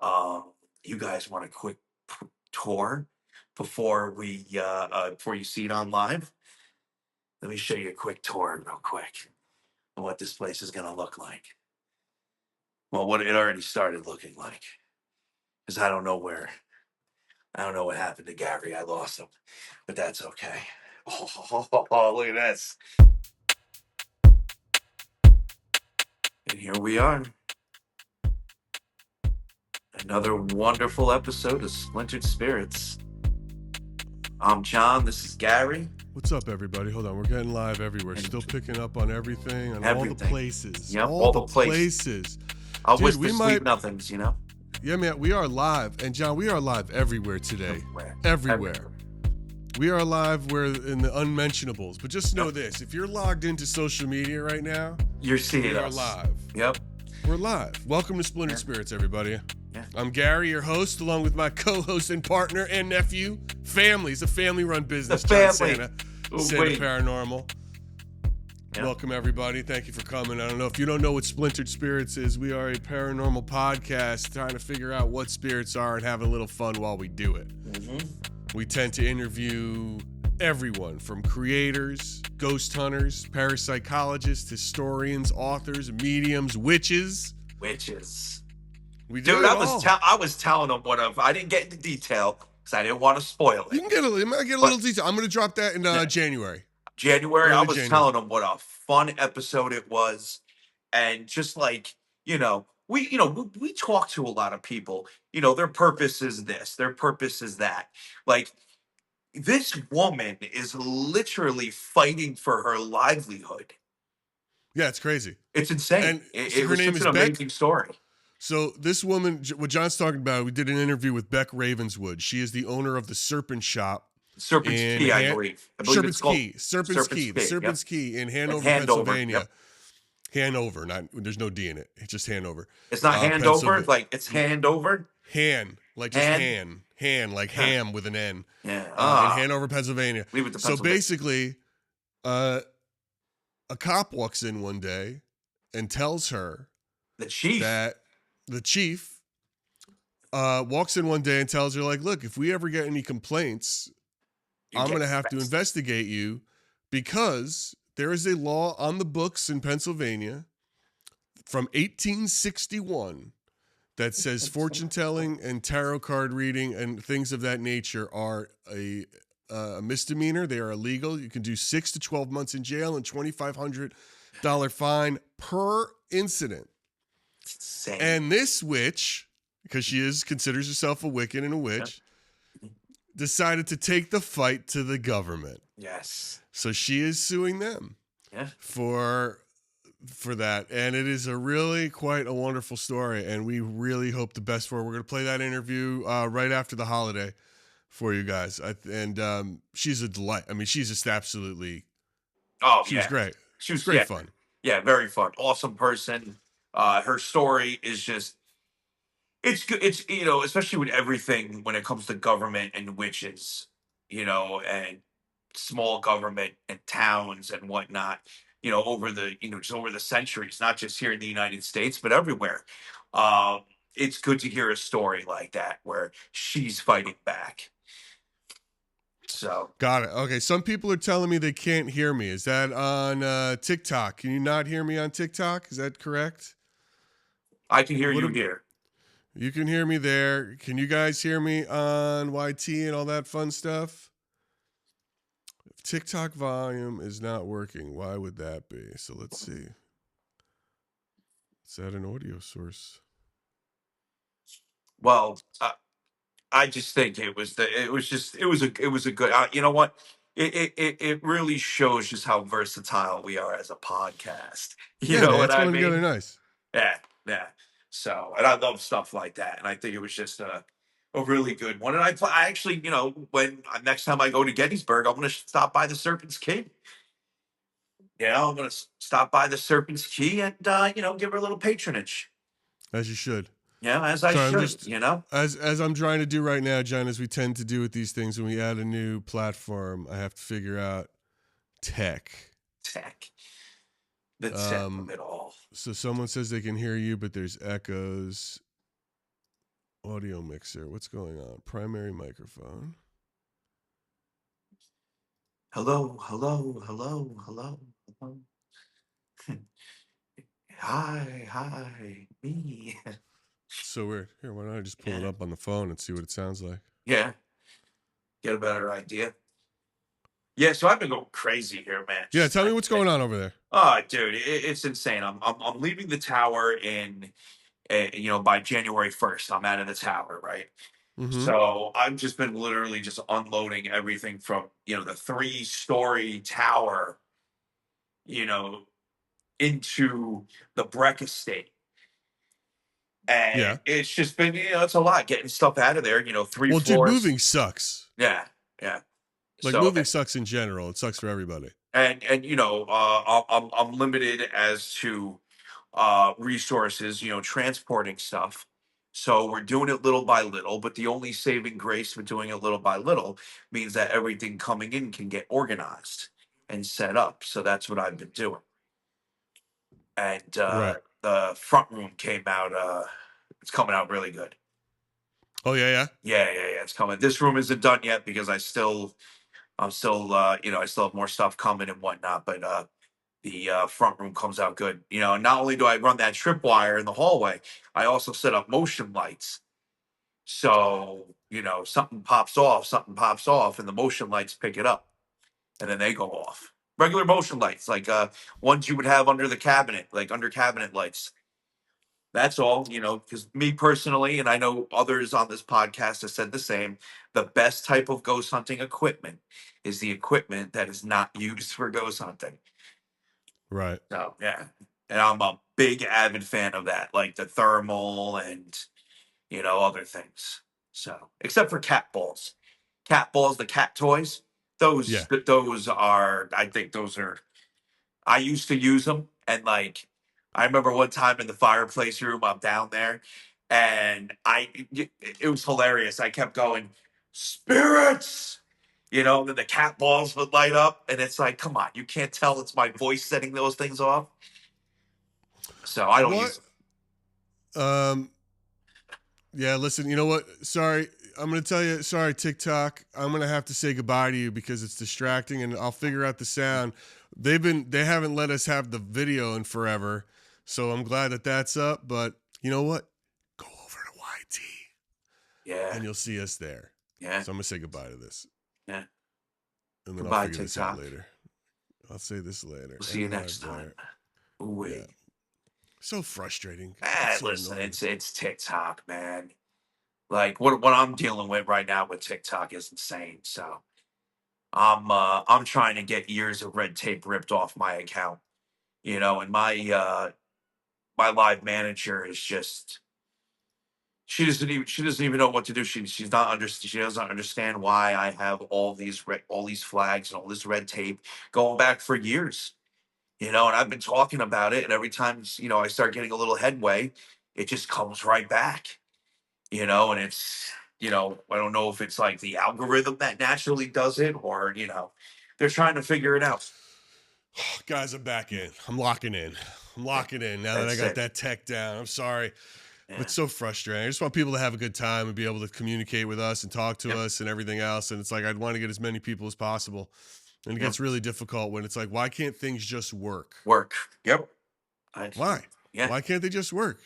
Um, you guys want a quick tour before you see it on live? Let me show you a quick tour real quick of what this place is gonna look like. Well, what it already started looking like, because I don't know what happened to Gary. I lost him, but that's okay. Oh, look at this. And here we are. Another wonderful episode of Splintered Spirits. I'm John. This is Gary. What's up, everybody? Hold on. We're getting live everywhere. And Still picking up on everything and all the everything. places. Yep, all the places. I'll Dude, whisper sweet nothings, you know? Yeah, man, we are live. And John, we are live everywhere today. Everywhere. We are live. We're in the unmentionables. But just know this. If you're logged into social media right now, you're seeing we us. are live. Yep. We're live. Welcome to Splintered Spirits, everybody. Yeah. I'm Gary, your host, along with my co-host and partner and nephew. Family. It's a family-run business. The family. John Santa Paranormal. Yeah. Welcome, everybody. Thank you for coming. I don't know if you don't know what Splintered Spirits is. We are a paranormal podcast trying to figure out what spirits are and having a little fun while we do it. Mm-hmm. We tend to interview everyone from creators, ghost hunters, parapsychologists, historians, authors, mediums, witches. We do. Dude, I was telling them I didn't get into detail because I didn't want to spoil it. You might get a little detail. I'm going to drop that in January. I was telling them what a fun episode it was, and just like we talk to a lot of people. Their purpose is this, their purpose is that. Like, this woman is literally fighting for her livelihood. Yeah, it's crazy. It's insane. And it was such an amazing story. So this woman, what John's talking about, we did an interview with Beck Ravenswood. She is the owner of the Serpent Shop. Serpent's Key, I believe. Serpent's Key. The Serpent's Key in Hanover, Pennsylvania. Yep. Hanover, there's no D in it. It's just Hanover. It's not Handover, like it's Handover? Like just hand, like ham with an N. Yeah. In Hanover, Pennsylvania. Leave it to Pennsylvania. So basically, a cop walks in one day and tells her that the chief walks in one day and tells her, like, look, if we ever get any complaints, I'm going to have to investigate you because there is a law on the books in Pennsylvania from 1861 that says fortune telling and tarot card reading and things of that nature are a misdemeanor. They are illegal. You can do 6 to 12 months in jail and $2,500 fine per incident. Insane. And this witch, because she considers herself a Wiccan and a witch, decided to take the fight to the government. Yes. So she is suing them. Yeah. For that. And it is quite a wonderful story. And we really hope the best for her. We're going to play that interview right after the holiday for you guys. She's a delight. I mean, she's just absolutely. She was great. She was great fun. Yeah, very fun. Awesome person. Her story is just, it's good. It's, especially with everything when it comes to government and witches, and small government and towns and whatnot, over the centuries, not just here in the United States, but everywhere. It's good to hear a story like that where she's fighting back. So got it. Okay. Some people are telling me they can't hear me. Is that on TikTok? Can you not hear me on TikTok? Is that correct? I can hear you here. You can hear me there. Can you guys hear me on YT and all that fun stuff? If TikTok volume is not working, why would that be? So let's see. Is that an audio source? Well, I just think it was a good. You know what? It really shows just how versatile we are as a podcast. You know what I mean? Together nice. Yeah. So, and I love stuff like that, and I think it was just a really good one. And I actually, when next time I go to Gettysburg, I'm going to stop by the Serpent's Key. I'm going to stop by the Serpent's Key and give her a little patronage. As you should. Yeah, as I'm trying to do right now, John, as we tend to do with these things, when we add a new platform, I have to figure out tech. The tech of it all. So someone says they can hear you, but there's echoes. Audio mixer. What's going on? Primary microphone. Hello, hello, hello, hello, hello. Hi, me. So weird. Here, why don't I just pull it Yeah, up on the phone and see what it sounds like? yeah. Get a better idea. Yeah, so I've been going crazy here, man. Yeah, Just tell me what's going on over there. oh, dude, it's insane. I'm leaving the tower by January 1st. I'm out of the tower, right? Mm-hmm. So I've just been literally just unloading everything from the 3-story tower, you know, into the Breck estate. Yeah. And it's just been, it's a lot getting stuff out of there, 3 Well, dude, floors. moving sucks. Yeah, yeah. Like So moving sucks in general. It sucks for everybody. and I'm limited as to resources, transporting stuff. So we're doing it little by little, but the only saving grace for doing it little by little means that everything coming in can get organized and set up. So that's what I've been doing. And Right. the front room came out. It's coming out really good. Oh yeah, yeah. Yeah. It's coming. This room isn't done yet because I'm still, I still have more stuff coming and whatnot. But the front room comes out good. Not only do I run that tripwire in the hallway, I also set up motion lights. So, something pops off, and the motion lights pick it up, and then they go off. Regular motion lights, like ones you would have under the cabinet, like under cabinet lights. That's all, because me personally, and I know others on this podcast have said the same, the best type of ghost hunting equipment is the equipment that is not used for ghost hunting. Right. So yeah, and I'm a big avid fan of that, like the thermal and other things. So except for cat balls, the cat toys, Yeah. those are, I think those are. I used to use them, and like I remember one time in the fireplace room, I'm down there, and it was hilarious. I kept going, spirits. Then the cat balls would light up, and it's like, come on, you can't tell it's my voice setting those things off. So I don't What? use. Um. Yeah. Listen. You know what? Sorry. I'm gonna tell you. Sorry, TikTok. I'm gonna have to say goodbye to you because it's distracting, and I'll figure out the sound. They haven't let us have the video in forever, so I'm glad that that's up. But you know what? Go over to YT, Yeah, and you'll see us there. yeah, So I'm gonna say goodbye to this, yeah. and then I'll Goodbye, figure this out TikTok. later. I'll say this later. We'll see you End next live time. there. Yeah. Ooh-wee. So frustrating. It's so Listen, annoying. it's TikTok, man. Like what I'm dealing with right now with TikTok is insane. So I'm trying to get years of red tape ripped off my account. And my live manager is just she doesn't even know what to do. She doesn't understand why I have all these flags and all this red tape going back for years. And I've been talking about it, and every time I start getting a little headway, it just comes right back. And it's I don't know if it's like the algorithm that naturally does it, or they're trying to figure it out. Guys, I'm back in. I'm locking in. I'm Yeah, locking in now that I that's got it. that tech down. I'm sorry, but Yeah. it's so frustrating. I just want people to have a good time and be able to communicate with us and talk to Yep. us and everything else. And it's like I'd want to get as many people as possible. And it Yep. gets really difficult when it's like, why can't things just work? Work. Yep. I, Why? yeah. Why can't they just work?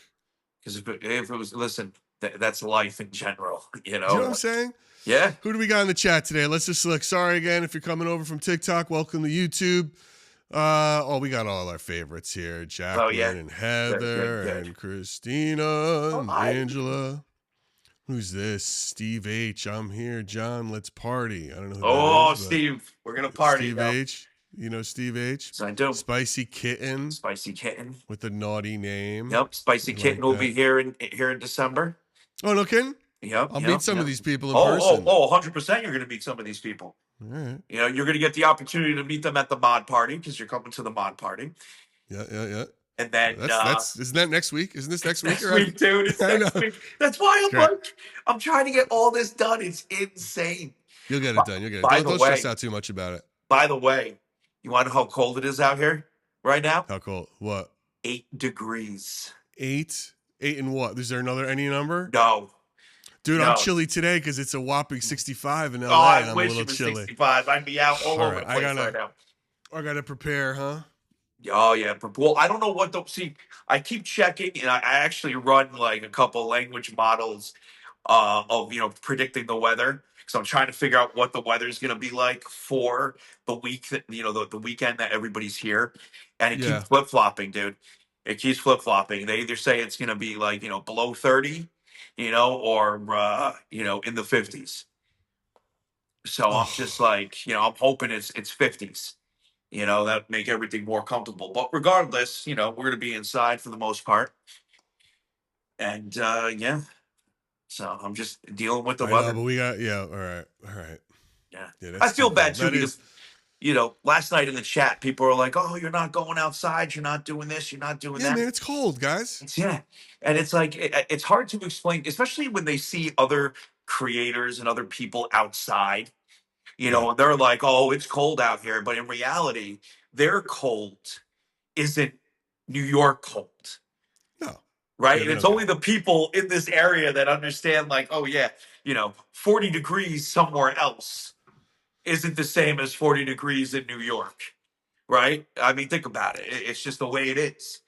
Because if it was, listen, that's life in general. You know what I'm saying? Yeah. Who do we got in the chat today? Let's just look. Sorry again if you're coming over from TikTok. Welcome to YouTube. We got all our favorites here. Oh yeah. Jacqueline and Good. Good. Heather Good. and Christina Oh, and hi. Angela. Who's this? Steve H. I'm here. John, let's party. I don't know who that Oh, is, but Steve, we're gonna party, Steve yo. H. You know Steve H. So I do. Spicy Kitten Spicy kitten. with a naughty name. Yep. Spicy We kitten like will that. be here in December. Oh, no kidding? Yep. I'll meet Yep. some of Yep. these people in Oh, oh, person. oh, 100%. You're gonna meet some of these people. All right. You're going to get the opportunity to meet them at the mod party because you're coming to the mod party. Yeah. And then That's isn't that next week? Isn't this it's next week next already? week, dude. It's I know. next week. That's why It's I'm great. like, I'm trying to get all this done. It's insane. You'll get By, it done. You'll get it. by the Don't stress way, out too much about it. by the way, you want to know how cold it is out here right now? How cold? What? 8 degrees. 8? 8 and what? Is there any number? No. Dude, I'm No. chilly today because it's a whopping 65 in Oh, LA, and I I'm a wish little it was chilly. 65. I'd be out all All over right, the place right now. I gotta prepare, huh? Oh yeah, well, I don't know what the see. I keep checking, and I actually run like a couple language models of predicting the weather. So I'm trying to figure out what the weather is going to be like for the week that the weekend that everybody's here, and it keeps Yeah. flip flopping, dude. It keeps flip flopping. They either say it's going to be like below 30, or in the 50s. So I'm just Oh, like I'm hoping it's 50s. That make everything more comfortable. But regardless, we're going to be inside for the most part, and yeah. So I'm just dealing with the I know, weather. but we got all right. Yeah. Yeah, I that's too feel bad cold. too That because, is. last night in the chat, people are like, oh, you're not going outside. You're not doing this. You're not doing Yeah, that. man, it's cold, guys. Yeah. And it's like, it's hard to explain, especially when they see other creators and other people outside, Yeah. and they're like, oh, it's cold out here. But in reality, their cold isn't New York cold. No. Right. Yeah, And they it's don't get only it. the people in this area that understand, like, oh, yeah, 40 degrees somewhere else isn't the same as 40 degrees in New York, right? I mean, think about it. It's just the way it is.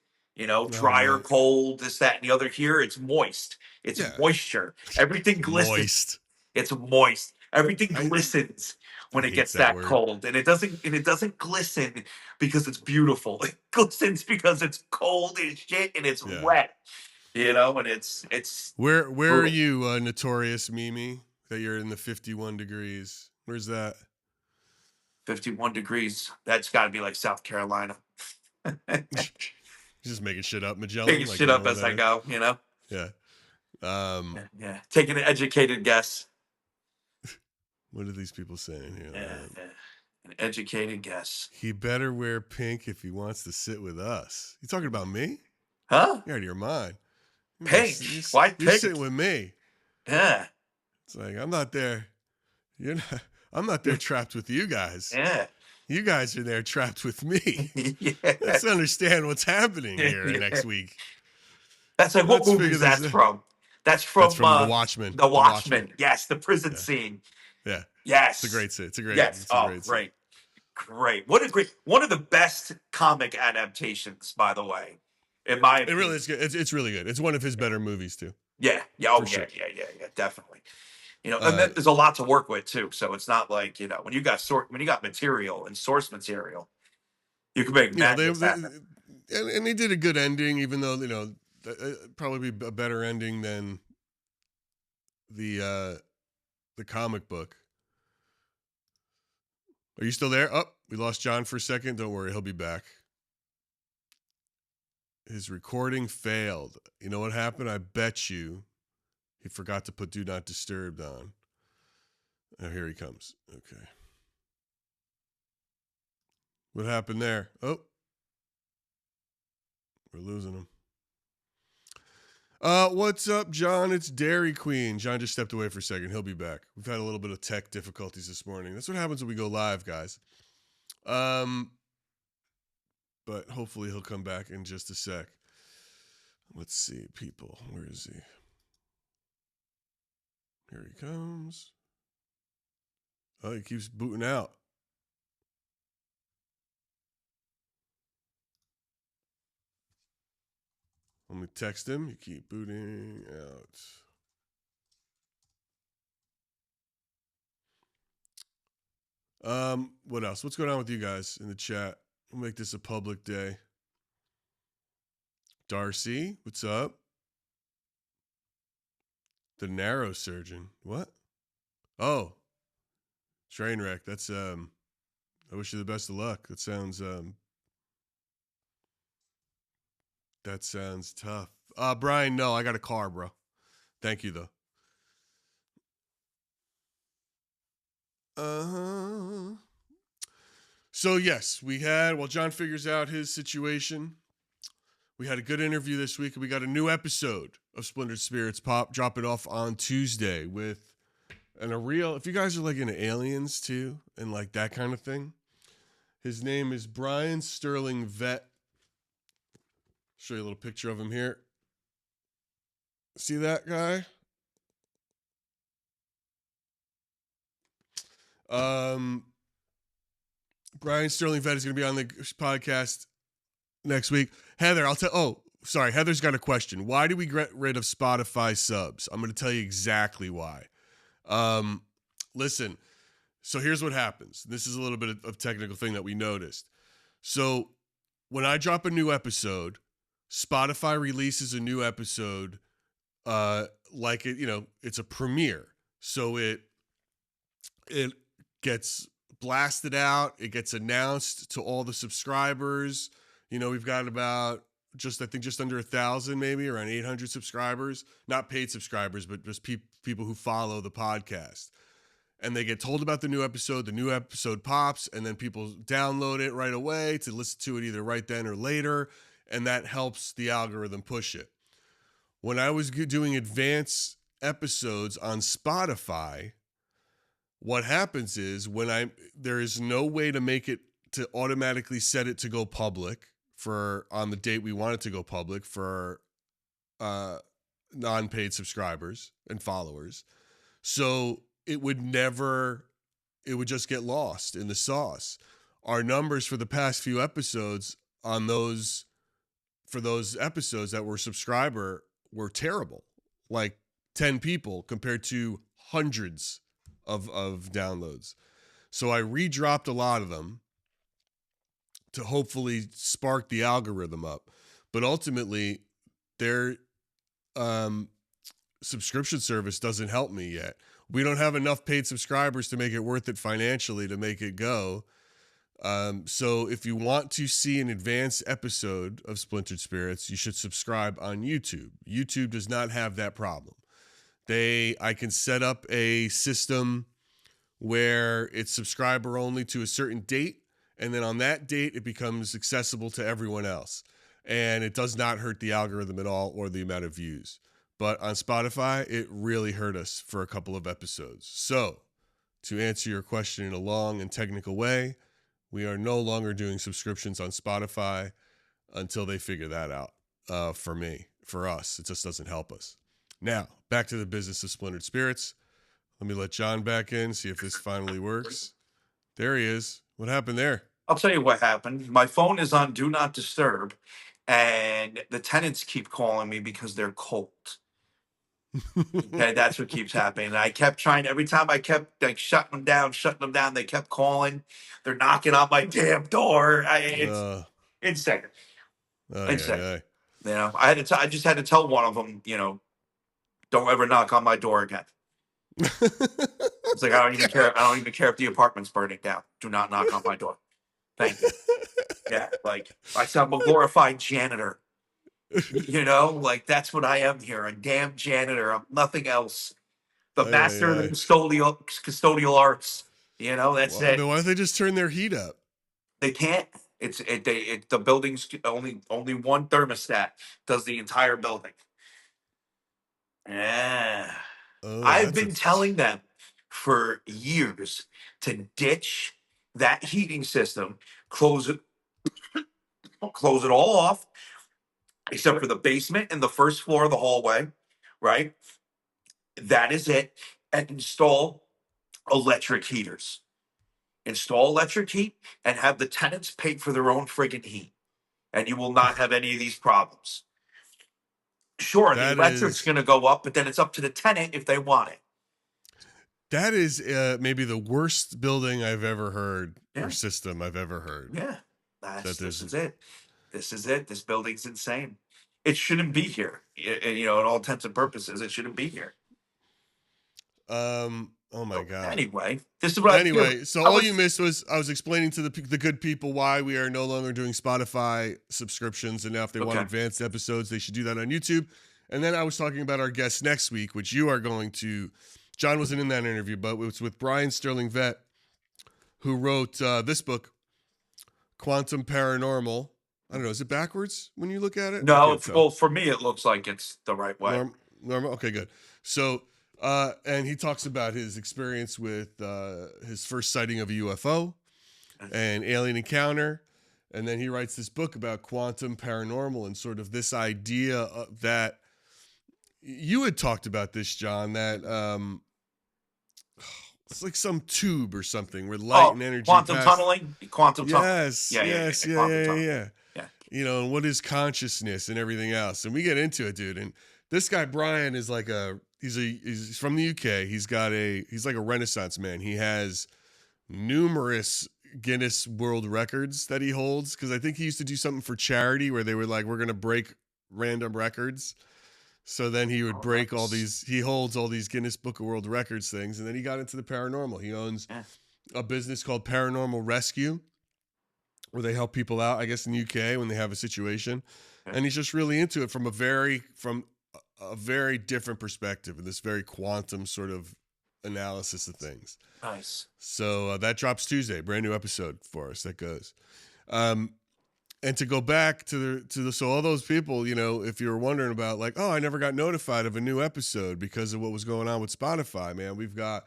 Oh Drier, man. cold, this, that, and the other. Here, it's moist. It's Yeah. moisture. Everything glistens. Moist. It's moist. Everything I glistens I when it hates gets that that word. cold, and it doesn't glisten because it's beautiful. It glistens because it's cold as shit and it's Yeah. wet. And it's Where are brutal. you, notorious Mimi? That you're in the 51 degrees. Where's that? 51 degrees. That's got to be like South Carolina. Just making shit up, Making Magellan. Like shit you know up where as that I is. go. Yeah. Um, Yeah, yeah. Taking an educated guess. what are these people saying here? Yeah, yeah. An educated guess. He better wear pink if he wants to sit with us. You talking about me? Huh? You're out of your mind. Pink. Why You're sitting pink? with me. Yeah. It's like I'm not there. You're not. I'm not there trapped with you guys. Yeah. You guys are there trapped with me. Yeah. Let's understand what's happening here Yeah. next week. That's like what Let's movie figure is this that's out. from? That's That's from from The Watchmen. The The Watchmen. Watchmen. Yes, the prison Yeah. scene. Yeah. It's a Yes. great scene. It's a great. Yes. It's a Oh, great scene. great. Great. What a great one of the best comic adaptations, by the way, in my It really opinion. is good. It's really good. It's one of his better movies too, Yeah. Yeah. for Oh, yeah. sure. Yeah. Yeah. Yeah. Definitely. And Uh, then there's a lot to work with too. So it's not like when you got material and source material, you can make you know madness happen. and they did a good ending, even though probably be a better ending than the comic book. Are you still there? Oh, we lost John for a second. Don't worry, he'll be back. His recording failed. You know what happened? I bet you he forgot to put "Do Not Disturb" on. Oh, here he comes. Okay. What happened there? Oh, we're losing him. What's up, John? It's Dairy Queen. John just stepped away for a second. He'll be back. We've had a little bit of tech difficulties this morning. That's what happens when we go live, guys. But hopefully he'll come back in just a sec. Let's see, people. Where is he? Here he comes. Oh, he keeps booting out. Let me text him. You keep booting out. What else? What's going on with you guys in the chat? We'll make this a public day. Darcy, what's up? The narrow surgeon. What? Oh, train wreck. That's I wish you the best of luck. That sounds tough. Brian, no, I got a car, bro. Thank you though. Uh-huh. So yes, while John figures out his situation, we had a good interview this week, and we got a new episode of Splintered Spirits dropping off on Tuesday with if you guys are like into aliens too and like that kind of thing, his name is Brian Sterling Vet. Show you a little picture of him here. See that guy? Brian Sterling Vet is going to be on the podcast next week. Heather, sorry. Heather's got a question. Why do we get rid of Spotify subs? I'm going to tell you exactly why. Listen, so here's what happens. This is a little bit of technical thing that we noticed. So when I drop a new episode, Spotify releases a new episode like it's a premiere. So it gets blasted out. It gets announced to all the subscribers. We've got about just under 1,000, maybe around 800 subscribers, not paid subscribers, but just people who follow the podcast. And they get told about the new episode pops, and then people download it right away to listen to it either right then or later. And that helps the algorithm push it. When I was doing advanced episodes on Spotify, what happens is there is no way to make it to automatically set it to go public on the date we want it to go public for non-paid subscribers and followers. So it would just get lost in the sauce. Our numbers for the past few episodes for those episodes that were subscriber were terrible. Like 10 people compared to hundreds of downloads. So I redropped a lot of them to hopefully spark the algorithm up. But ultimately, their subscription service doesn't help me yet. We don't have enough paid subscribers to make it worth it financially to make it go. So if you want to see an advanced episode of Splintered Spirits, you should subscribe on YouTube. YouTube does not have that problem. I can set up a system where it's subscriber only to a certain date, and then on that date, it becomes accessible to everyone else. And it does not hurt the algorithm at all or the amount of views. But on Spotify, it really hurt us for a couple of episodes. So, to answer your question in a long and technical way, we are no longer doing subscriptions on Spotify until they figure that out. For us, it just doesn't help us. Now, back to the business of Splintered Spirits. Let me let John back in, see if this finally works. There he is. What happened there? I'll tell you what happened. My phone is on Do Not Disturb, and the tenants keep calling me because they're cold. Okay, that's what keeps happening. And I kept trying. Every time I kept shutting them down, they kept calling. They're knocking on my damn door. It's insane. Insane. I just had to tell one of them, don't ever knock on my door again. It's like I don't even care. I don't even care if the apartment's burning down. Do not knock on my door. Thank you. Yeah, like I said, I'm a glorified janitor. That's what I am here. A damn janitor. I'm nothing else. The master of the custodial arts. That's it. Then why don't they just turn their heat up? They can't. The building's only one thermostat does the entire building. Yeah. I've been telling them for years to ditch that heating system, close it all off, except for the basement and the first floor of the hallway, right? That is it. And install electric heaters. Install electric heat and have the tenants pay for their own friggin' heat. And you will not have any of these problems. Sure, the electric's going to go up, but then it's up to the tenant if they want it. That is maybe the worst building I've ever heard or system I've ever heard. Yeah, this is it. This is it. This building's insane. It shouldn't be here. In all intents and purposes, it shouldn't be here. Oh my God. Anyway, this is what so all you missed was I was explaining to the good people why we are no longer doing Spotify subscriptions, and now if they want advanced episodes, they should do that on YouTube. And then I was talking about our guest next week, which you are going to. John wasn't in that interview, but it was with Brian Sterling Vet, who wrote this book, Quantum Paranormal. I don't know, is it backwards when you look at it? No, for me, it looks like it's the right way. Normal. Okay, good. So. And he talks about his experience with his first sighting of a UFO and alien encounter. And then he writes this book about quantum paranormal and sort of this idea that you had talked about this, John, that It's like some tube or something where light and energy quantum pass. tunneling, quantum tunneling. Yes, Yeah. yes, yeah, Quantum yeah, tunneling. yeah. Yeah. And what is consciousness and everything else. And we get into it, dude. And this guy Brian is like he's from the UK. He's like a Renaissance man. He has numerous Guinness World Records that he holds, because I think he used to do something for charity where they were like, we're gonna break random records. So then he would break all these. He holds all these Guinness Book of World Records things, and then he got into the paranormal. He owns a business called Paranormal Rescue, where they help people out, I guess, in the UK when they have a situation. And he's just really into it from a very different perspective, and this very quantum sort of analysis of things. Nice. So that drops Tuesday, brand new episode for us that goes. And to go back to so all those people, if you were wondering about like, oh, I never got notified of a new episode because of what was going on with Spotify, man, we've got,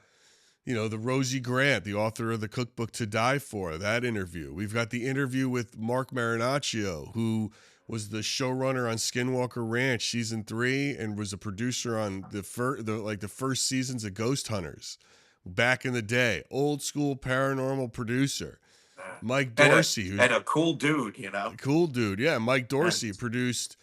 the Rosie Grant, the author of the cookbook To Die For, that interview. We've got the interview with Mark Marinaccio, who was the showrunner on Skinwalker Ranch season 3 and was a producer on the first seasons of Ghost Hunters back in the day. Old school paranormal producer. Mike Dorsey, who's a cool dude, Cool dude, yeah. Mike Dorsey produces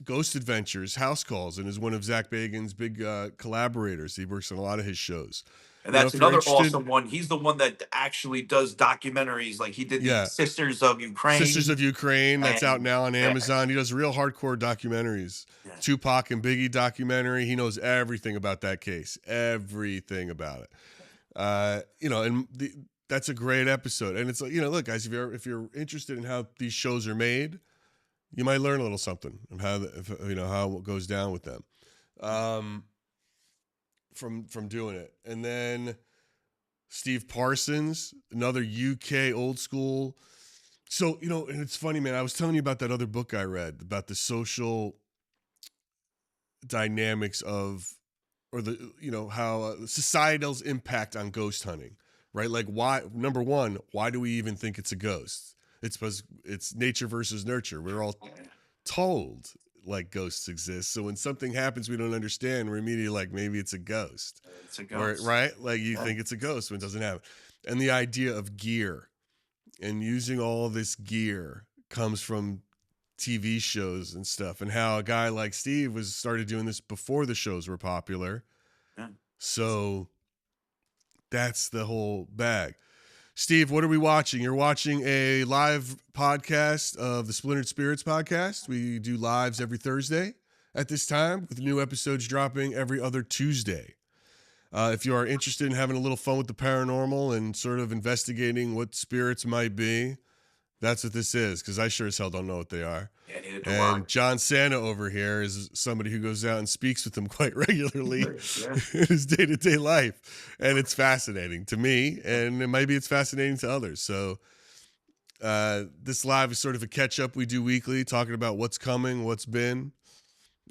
Ghost Adventures, House Calls, and is one of Zach Bagans' big collaborators. He works on a lot of his shows. And that's another awesome one. He's the one that actually does documentaries. Like he did the Sisters of Ukraine. Sisters of Ukraine, that's out now on Amazon. He does real hardcore documentaries. Yeah. Tupac and Biggie documentary. He knows everything about that case. Everything about it. That's a great episode. And it's like, look, guys, if you're interested in how these shows are made, you might learn a little something of how it goes down with them, from doing it. And then Steve Parsons, another UK old school. So, and it's funny, man, I was telling you about that other book I read about the social dynamics of, or the, how societal's impact on ghost hunting, right? Like why, number one, why do we even think it's a ghost? It's because it's nature versus nurture. We're all told like ghosts exist. So when something happens we don't understand, we're immediately like, maybe it's a ghost. It's a ghost. Right? Like you think it's a ghost when it doesn't happen. And the idea of gear and using all this gear comes from TV shows and stuff, and how a guy like Steve started doing this before the shows were popular. Yeah. So that's the whole bag. Steve, what are we watching? You're watching a live podcast of the Splintered Spirits podcast. We do lives every Thursday at this time, with new episodes dropping every other Tuesday. If you are interested in having a little fun with the paranormal and sort of investigating what spirits might be, that's what this is, because I sure as hell don't know what they are. Yeah, neither do and John Santa over here is somebody who goes out and speaks with them quite regularly in his day-to-day life. And it's fascinating to me, and maybe it's fascinating to others. So this live is sort of a catch-up we do weekly, talking about what's coming, what's been,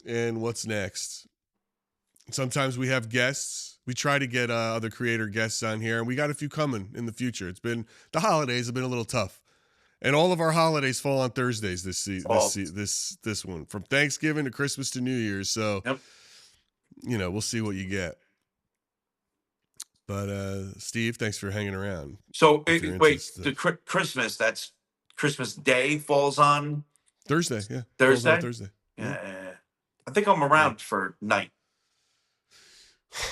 and what's next. Sometimes we have guests. We try to get other creator guests on here, and we got a few coming in the future. The holidays have been a little tough. And all of our holidays fall on Thursdays this one, from Thanksgiving to Christmas to New Year's. So, we'll see what you get. But Steve, thanks for hanging around. So the Christmas, that's Christmas Day falls on Thursday. Yeah, Thursday. On Thursday. Yeah. I think I'm around for night.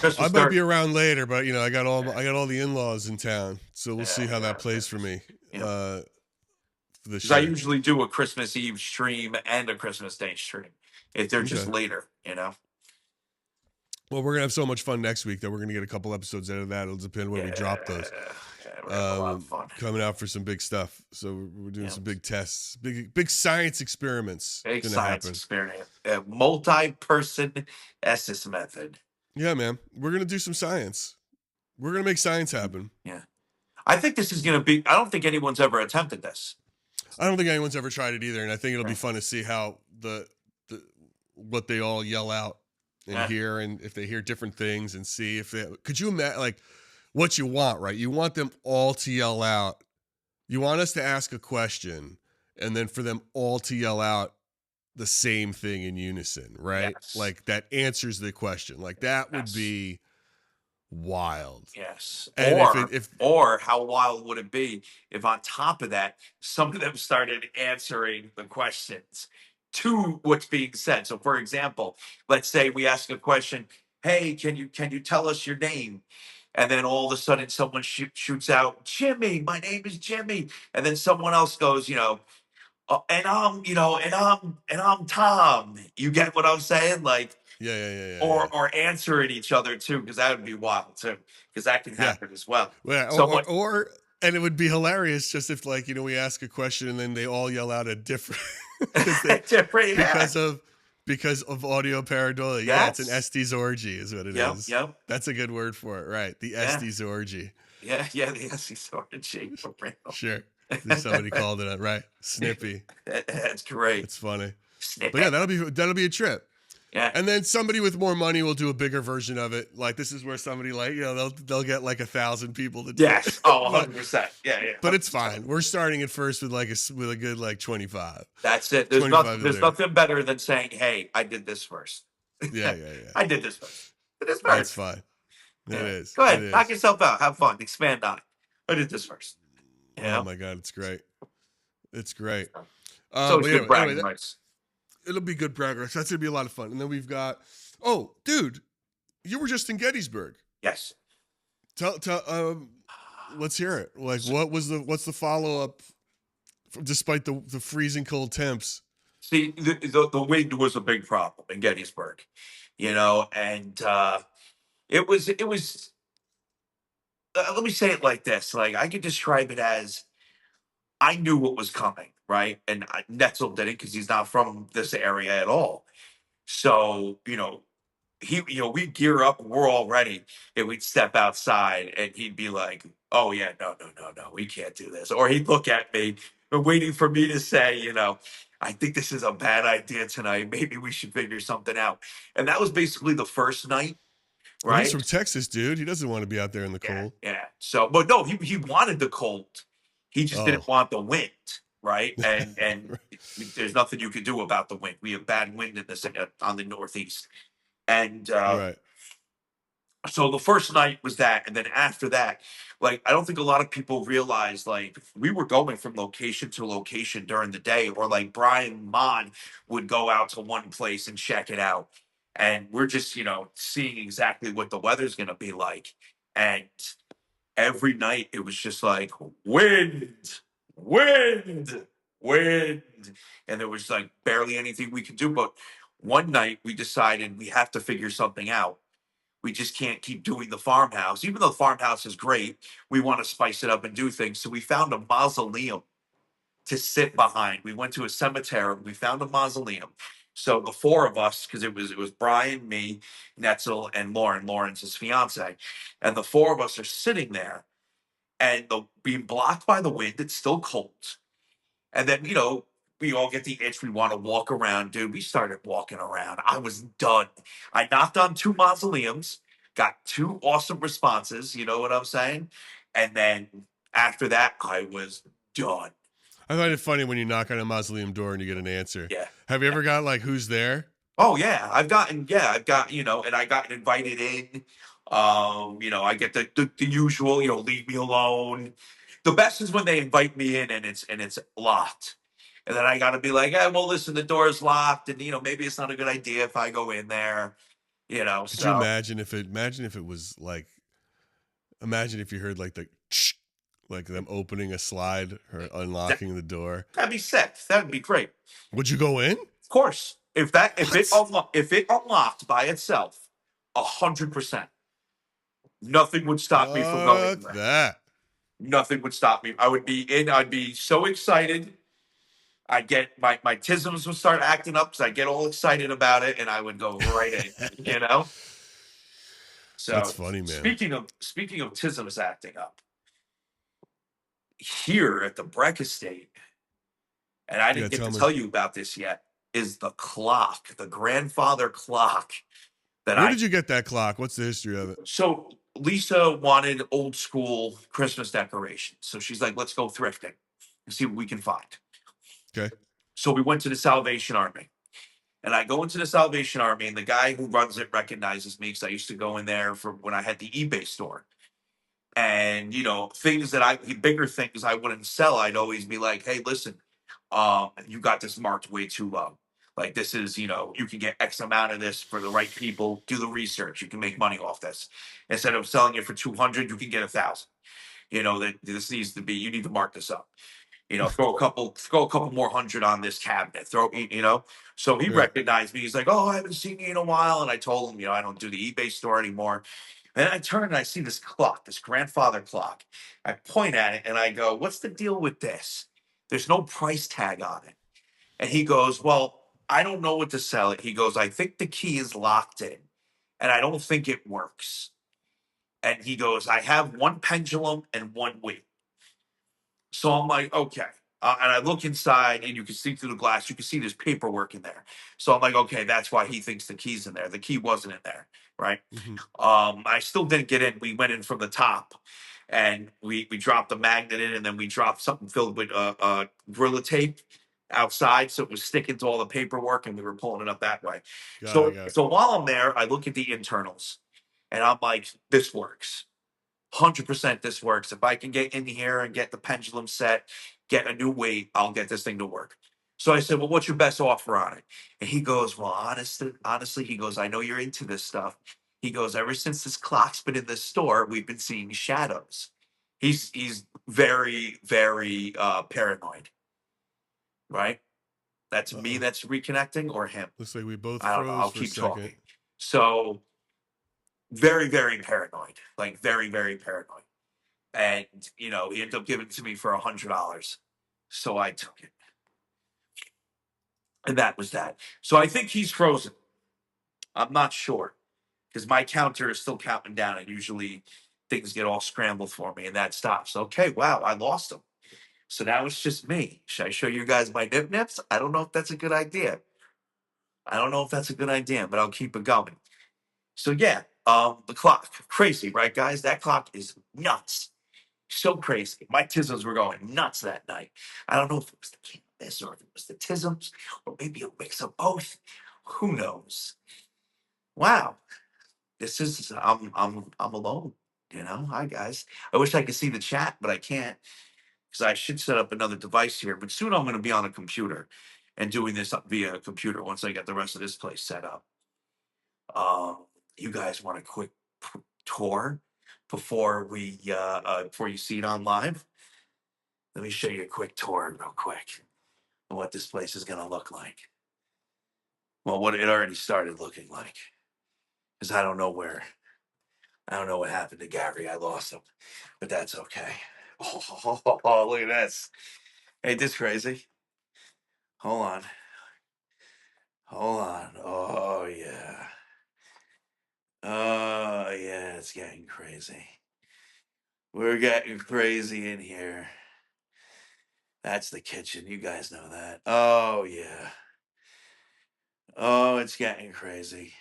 I might be around later, but I got all the in-laws in town, so we'll see how that plays for me. Because I usually do a Christmas Eve stream and a Christmas Day stream. If they're just later, Well, we're gonna have so much fun next week that we're gonna get a couple episodes out of that. It'll depend when we drop those. Yeah, we're gonna have a lot of fun. Coming out for some big stuff. So we're doing some big tests, big science experiments. Big science experiment. Multi-person Estes method. Yeah, man. We're gonna do some science. We're gonna make science happen. Yeah. I think this is gonna be. I don't think anyone's ever attempted this. I don't think anyone's ever tried it either, and I think it'll be fun to see how what they all yell out and hear, and if they hear different things, and see if they could you imagine like what you want, right? You want them all to yell out. You want us to ask a question, and then for them all to yell out the same thing in unison, right? Yes. Like that answers the question. Like that would be wild. Yes. And if Or how wild would it be if on top of that, some of them started answering the questions to what's being said. So for example, let's say we ask a question, hey, can you tell us your name? And then all of a sudden someone shoots out, Jimmy, my name is Jimmy. And then someone else goes, and I'm Tom. You get what I'm saying? Like, yeah. or answering each other too, because that would be wild too, because that can Yeah. happen as well. Well, Someone and it would be hilarious just if, like, we ask a question and then they all yell out a different because they different, yeah. because of because of audio pareidolia. Yeah, it's an Yes. Estes orgy is what it Yep. is. Yep. That's a good word for it, right? The Yeah. Estes orgy. Yeah. Yeah. The SC sort of shape for real. Sure. There's somebody called it right. Snippy. That's great. It's funny. But yeah, Snippet. that'll be a trip. Yeah. And then somebody with more money will do a bigger version of it. Like, this is where somebody, like, they'll get like 1,000 people to do it. Yes. Oh, but 100%. Yeah. Yeah. but it's 100%. fine. We're starting at first with with a good like 25. That's it. There's 25 nothing. to There's 30. nothing better than saying, "Hey, I did this first. Yeah. I did this first. I did this That's first. fine. It Yeah. is. Go It ahead. Knock is. yourself out. Have fun. Expand on it. I did this first. You Oh know. my god, it's great. It's great. It's always But good anyway, bragging rights. it'll be good progress. That's gonna be a lot of fun. And then we've got, oh, dude, you were just in Gettysburg. Yes. Tell let's hear it. Like, what's the follow up despite the freezing cold temps? See, the wind was a big problem in Gettysburg, and it was. Let me say it like this: like I could describe it as I knew what was coming, right? And Netzel didn't because he's not from this area at all. So we gear up, we're all ready, and we'd step outside, and he'd be like, "Oh yeah, no, we can't do this," or he'd look at me, and waiting for me to say, "I think this is a bad idea tonight. Maybe we should figure something out." And that was basically the first night, Well, he's right? from Texas, dude. He doesn't want to be out there in the Yeah, cold. yeah. So, but no, he wanted the cold. He just Oh. didn't want the wind, right? And there's nothing you could do about the wind. We have bad wind in this on the Northeast, and Right. so the first night was that, and then after that, like I don't think a lot of people realize like we were going from location to location during the day, or like Brian Mon would go out to one place and check it out, and we're just seeing exactly what the weather's going to be like, and every night it was just like wind, wind, wind, and there was like barely anything we could do. But one night we decided we have to figure something out. We just can't keep doing the farmhouse. Even though the farmhouse is great, we want to spice it up and do things. So we found a mausoleum to sit behind. We went to a cemetery. We found a mausoleum. So the four of us, because it was Brian, me, Netzel, and Lauren. Lauren's his fiance, and the four of us are sitting there, and being blocked by the wind. It's still cold, and then we all get the itch. We want to walk around, dude. We started walking around. I was done. I knocked on two mausoleums, got two awesome responses. You know what I'm saying? And then after that, I was done. I find it funny when you knock on a mausoleum door and you get an answer. Yeah. Have you ever got like who's there? Oh yeah, I've got and I got invited in. I get the usual, leave me alone. The best is when they invite me in and it's locked. And then I gotta be like, well, listen, the door's locked, and maybe it's not a good idea if I go in there, Could you so imagine if it was like, imagine if you heard like the like them opening a slide or that, unlocking the door. that'd be sick. That'd be great. Would you go in? Of course. What? If it unlocked by itself, 100%, nothing would stop me from going in Fuck there. that. Nothing would stop me. I would be in. I'd be so excited. I'd get my tisms would start acting up because I get all excited about it, and I would go right in. That's So funny, man. speaking of tisms acting up, here at the Breck Estate, and I Yeah, didn't get tell to me. tell you about this yet, is the clock, the grandfather clock that Where I. did you get that clock? What's the history of it? So Lisa wanted old school Christmas decorations, so she's like, "Let's go thrifting and see what we can find." Okay. So we went to the Salvation Army. And I go into the Salvation Army, and the guy who runs it recognizes me because I used to go in there for when I had the eBay store. And things that bigger things I wouldn't sell, I'd always be like, hey, listen, you got this marked way too low. Like, this is, you can get X amount of this for the right people. Do the research. You can make money off this. Instead of selling it for 200, you can get 1,000. That this needs to be. You need to mark this up. Throw a couple more hundred on this cabinet. So he Yeah. recognized me. He's like, oh, I haven't seen you in a while. And I told him, I don't do the eBay store anymore. And I turn and I see this clock, this grandfather clock. I point at it and I go, what's the deal with this? There's no price tag on it. And he goes, well, I don't know what to sell it. He goes, I think the key is locked in and I don't think it works. And he goes, I have one pendulum and one weight. So I'm like, okay. And I look inside and you can see through the glass, you can see there's paperwork in there. So I'm like, okay, that's why he thinks the key's in there. The key wasn't in there. Right. Hmm. I still didn't get in. We went in from the top and we dropped the magnet in and then we dropped something filled with Gorilla tape outside. So it was sticking to all the paperwork and we were pulling it up that way. Got it. So, Got it. so while I'm there, I look at the internals and I'm like, this works. 100% this works. If I can get in here and get the pendulum set, get a new weight, I'll get this thing to work. So I said, well, what's your best offer on it? And he goes, well, honestly, he goes, I know you're into this stuff. He goes, ever since this clock's been in the store, we've been seeing shadows. He's very, very paranoid, right? That's me Uh-oh. that's reconnecting or him. Looks like we both I don't know. froze I'll for a keep second. talking. So very, very paranoid. Like very, very paranoid. And he ended up giving it to me for $100, so I took it, and that was that. So I think he's frozen. I'm not sure because my counter is still counting down, and usually things get all scrambled for me, and that stops. Okay, wow, I lost him. So now it's just me. Should I show you guys my nip nips? I don't know if that's a good idea. I don't know if that's a good idea, but I'll keep it going. So yeah, the clock, crazy, right, guys? That clock is nuts. So crazy. My tisms were going nuts that night. I don't know if it was the cannabis or if it was the tisms or maybe a mix of both. Who knows? Wow. This is I'm alone. Hi guys. I wish I could see the chat, but I can't because I should set up another device here. But soon I'm going to be on a computer and doing this up via a computer once I get the rest of this place set up. You guys want a quick tour before you see it on live? Let me show you a quick tour real quick of what this place is going to look like. Well, what it already started looking like. Because I don't know what happened to Gary. I lost him, but that's okay. Oh, look at this. Ain't this crazy? Hold on. Hold on. Oh, yeah. Oh, yeah, it's getting crazy. We're getting crazy in here. That's the kitchen. You guys know that. Oh, yeah. Oh, it's getting crazy.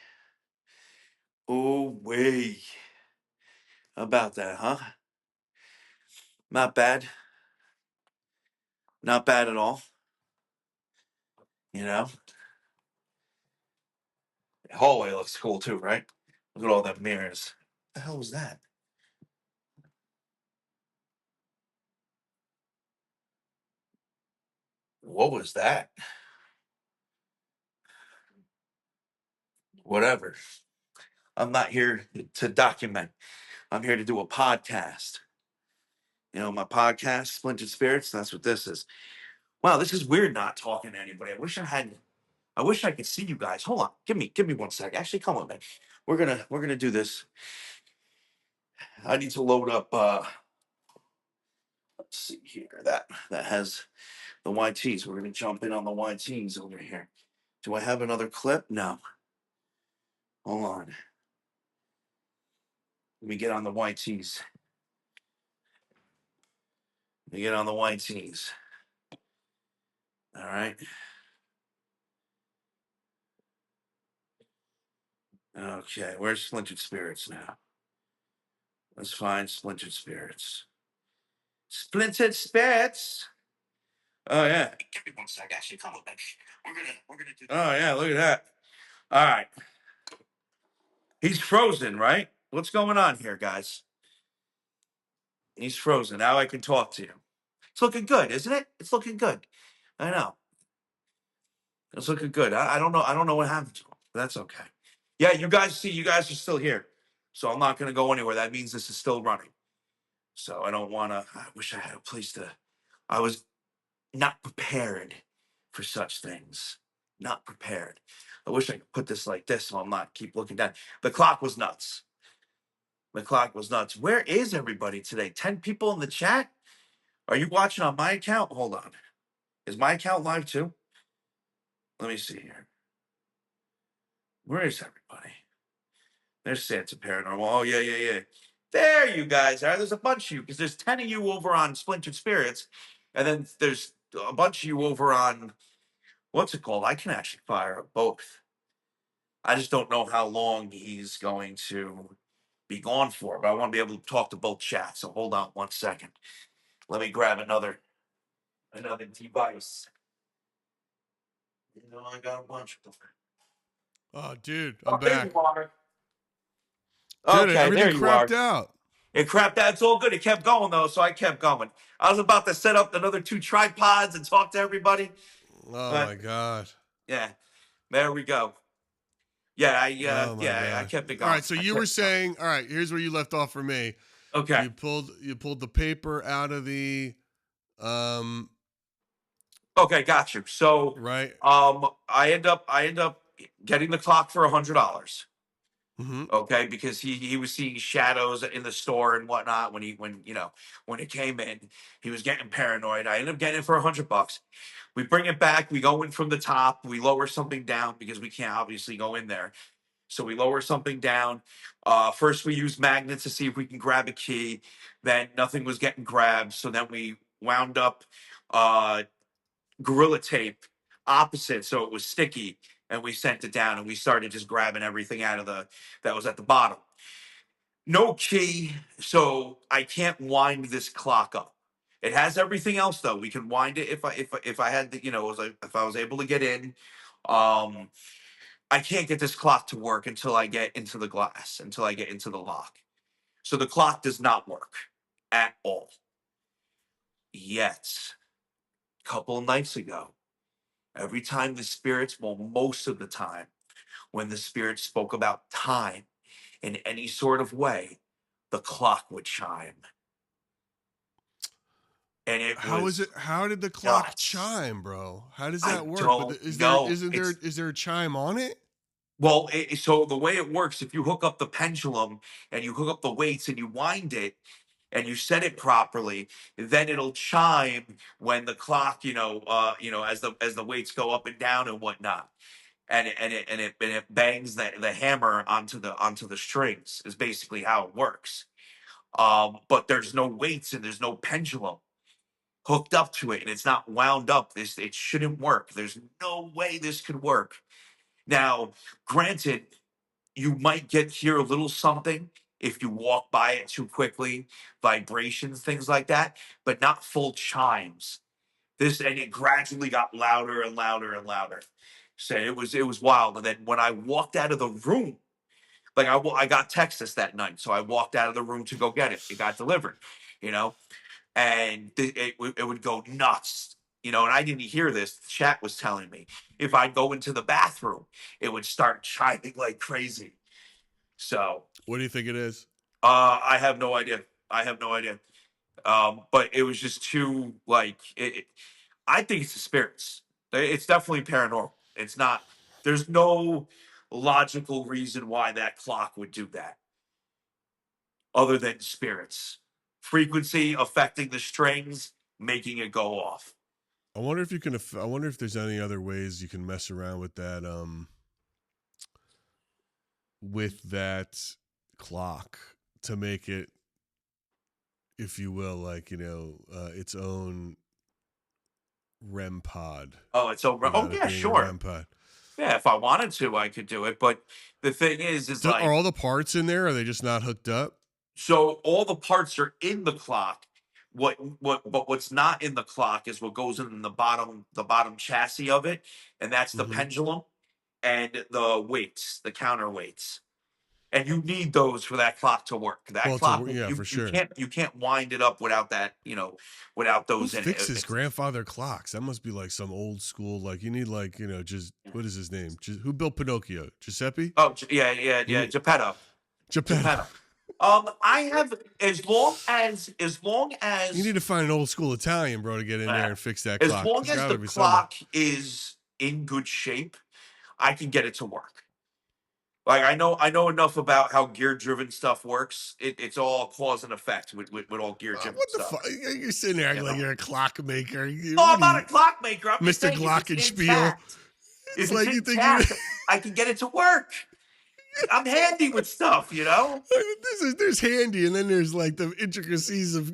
Oh, way. About that, huh? Not bad. Not bad at all. You know, the hallway looks cool too, right? Look at all them mirrors. What the hell was that? What was that? Whatever. I'm not here to document. I'm here to do a podcast. My podcast, Splintered Spirits. That's what this is. Wow, this is weird not talking to anybody. I wish I could see you guys. Hold on. Give me 1 sec. Actually, come on, man. We're gonna do this. I need to load up let's see here. That has the YTs. We're gonna jump in on the YTs over here. Do I have another clip? No. Hold on. Let me get on the YTs. Let me get on the YTs. All right. Okay. Where's Splintered Spirits now? Let's find Splintered Spirits. Splintered Spirits. Oh yeah. Give me one sec. Actually, come on, back. We're gonna do. Oh yeah, look at that. All right. He's frozen, right? What's going on here, guys? He's frozen. Now I can talk to you. It's looking good, isn't it? It's looking good. I know. It's looking good. I don't know. I don't know what happened to him. But that's okay. Yeah, you guys see, you guys are still here. So I'm not gonna go anywhere. That means this is still running. So I don't wanna I wish I had a place to I was not prepared for such things. Not prepared. I wish I could put this like this so I'm not keep looking down. The clock was nuts. The clock was nuts. Where is everybody today? 10 people in the chat? Are you watching on my account? Hold on. Is my account live too? Let me see here. Where is everybody? There's Santa Paranormal. Oh, yeah, yeah, yeah. There you guys are. There's a bunch of you because there's 10 of you over on Splintered Spirits. And then there's a bunch of you over on, what's it called? I can actually fire up both. I just don't know how long he's going to be gone for, but I want to be able to talk to both chats. So hold on one second. Let me grab another device. You know, I got a bunch of them. Oh, dude, Oh, I'm there you back. are. Dude, Okay, everything there you crapped are. out. It crapped out. It's all good. It kept going though, so I kept going. I was about to set up another two tripods and talk to everybody, Oh but my god. yeah, there we go. Yeah, Oh my yeah, I god. kept it All going. right, so I you kept were it going. saying, all right, here's where you left off for me. Okay, You pulled the paper out of the um okay, got you. So, right. I end up getting the clock for $100. Mhm. Okay, because he was seeing shadows in the store and whatnot when it came in, he was getting paranoid. I ended up getting it for $100. We bring it back. We go in from the top. We lower something down because we can't obviously go in there. So we lower something down. First, we use magnets to see if we can grab a key. Then nothing was getting grabbed. So then we wound up uh, Gorilla Tape opposite, so it was sticky. And we sent it down, and we started just grabbing everything out of the that was at the bottom. No key, so I can't wind this clock up. It has everything else though. We can wind it if I had the if I was able to get in. Um, I can't get this clock to work until I get into the glass, until I get into the lock. So the clock does not work at all. Yet, a couple of nights ago, every time the spirits, well, most of the time, when the spirits spoke about time in any sort of way, the clock would chime. And it How is was it? How did the clock nuts. chime, bro? How does I that work? But don't know. is there a chime on it? Well, so the way it works, if you hook up the pendulum and you hook up the weights and you wind it and you set it properly, then it'll chime when the clock, as the weights go up and down and whatnot, and it bangs the hammer onto the strings is basically how it works. But there's no weights and there's no pendulum hooked up to it, and it's not wound up. It shouldn't work. There's no way this could work. Now, granted, you might hear a little something if you walk by it too quickly, vibrations, things like that, but not full chimes. This and it gradually got louder and louder and louder. So it was wild. And then when I walked out of the room, like I got Texas that night, so I walked out of the room to go get it. It got delivered, you know, and it would go nuts. And I didn't hear this. The chat was telling me if I go into the bathroom, it would start chiming like crazy. So What do you think it is? I have no idea. I have no idea. But it was just too like I think it's the spirits. It's definitely paranormal. It's not. There's no logical reason why that clock would do that, other than spirits. Frequency affecting the strings, making it go off. I wonder if you can. I wonder if there's any other ways you can mess around with that. With that clock to make it, if you will, like its own REM pod Oh, it's over. Oh without it yeah, being a sure. REM pod. Yeah, if I wanted to, I could do it. But the thing is Are like all the parts in there? Are they just not hooked up? so all the parts are in the clock, what's not in the clock is what goes in the bottom chassis of it, and that's the Mm-hmm. pendulum and the weights, the counterweights. And you need those for that clock to work. That Well, clock, yeah, you for you sure. can't you can't wind it up without that, without Who those in it. fixes grandfather clocks? That must be like some old school. Like you need like just what is his name? Who built Pinocchio? Giuseppe. Oh, yeah, yeah, You yeah, need Geppetto, Geppetto. Geppetto. I have, You need to find an old school Italian bro to get in there uh, and fix that as clock. long There's as got the to be somebody. clock is in good shape, I can get it to work. Like I know enough about how gear driven stuff works. It's all cause and effect with all gear driven What the stuff. fuck? You're sitting there You acting like know. you're a clockmaker. No, I'm What are not you, a clockmaker. I'm just Mister saying if it's Glockenspiel? intact, It's if it's like you think you. intact, I can get it to work. I'm handy with stuff, you know. There's handy, and then there's like the intricacies of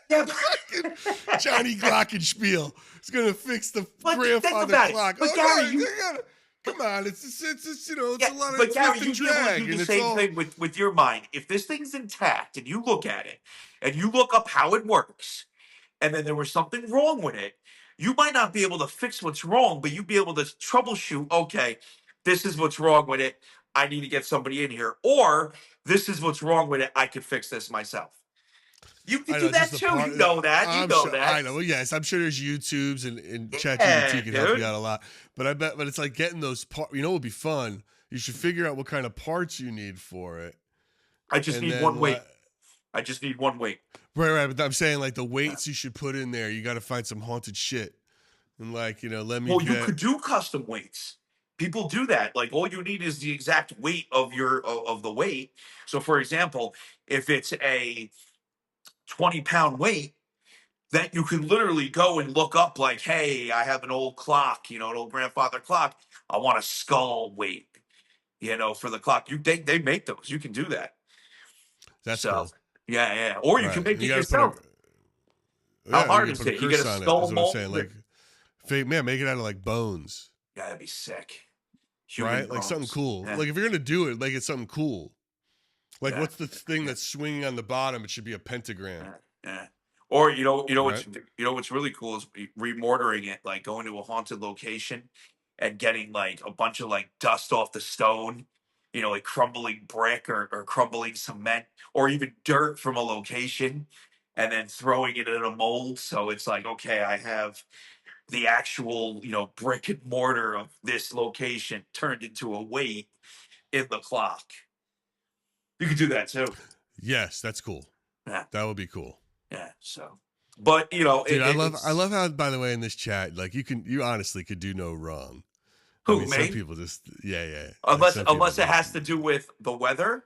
Yeah, fucking Johnny Glockenspiel. It's gonna fix the but think grandfather about it. clock. But Oh Gary, no, you you gotta come on. It's it's yeah, a lot of but it's Gary, lift and you'd be able to do drag, the and it's same all. thing with your mind. If this thing's intact and you look at it and you look up how it works, and then there was something wrong with it, you might not be able to fix what's wrong, but you'd be able to troubleshoot. Okay, this is what's wrong with it. I need to get somebody in here, or this is what's wrong with it. I could fix this myself. You could I do know, just that the too. part. You know that. You I'm know sure. that. I know. Well, yes, I'm sure there's YouTubes and Yeah, ChatGPT can help you dude. out a lot. But I bet, but it's like getting those parts. You know, what would be fun. You should figure out what kind of parts you need for it, I just and need then one weight. I just need one weight. right. But I'm saying like the weights you should put in there. You got to find some haunted shit, and like let me Well, you get. could do custom weights. People do that. Like all you need is the exact weight of the weight. So, for example, if it's a 20-pound weight, that you can literally go and look up. Like, hey, I have an old clock, an old grandfather clock. I want a skull weight, for the clock. They make those. You can do that. That's So, cool. yeah, yeah. Or you can Right. make And you it got to put a yourself. How yeah. You hard got to is put a it? You get curse a on it. Is skull what I'm saying. mold. Like, man, make it out of like bones. Yeah, that'd be sick. Human Right. Like something bones. cool. Yeah. Like if you're gonna do it, make it something cool. Like Yeah. what's the thing that's swinging on the bottom? It should be a pentagram. Yeah, yeah. Or Right. what's really cool is remortaring it, like going to a haunted location and getting like a bunch of like dust off the stone, like crumbling brick or crumbling cement or even dirt from a location, and then throwing it in a mold. So it's like, okay, I have the actual brick and mortar of this location turned into a weight in the clock. You could do that too. Yes, that's cool. Yeah, That would be cool. yeah. So, but Dude, I it's. love how by the way in this chat, like you honestly could do no wrong. I Who, mean, some me? people just yeah. Like Unless some people unless it just has to do with the weather.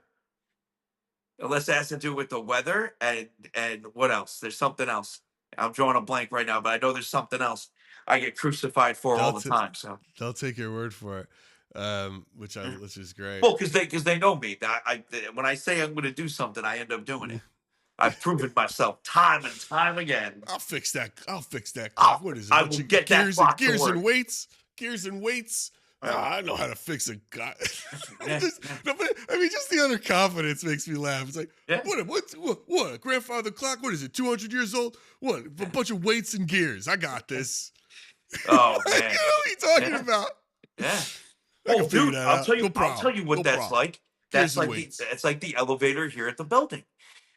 Unless it has to do with the weather and what else? There's something else. I'm drawing a blank right now, but I know there's something else I get crucified for all they'll the t- time. So they'll take your word for it. Which is great. well, because they know me. When I say I'm going to do something, I end up doing it. I've proven myself time and time again. I'll fix that. I'll fix that clock. Oh, What is it? A I bunch will of get that clock to gears and work. weights. Gears and weights. Yeah, I know how to fix a clock. yeah, No, but, I mean, just the other confidence makes me laugh. It's like, yeah. what? A grandfather clock? What is it? 200 years old? What? A bunch of weights and gears. I got this. Oh Like, man, what are you talking yeah, about? yeah. I can Well, figure dude, that I'll out. tell No you. I'll tell problem. you what No that's problem. like. Gears and weights. It's like the elevator here at the building.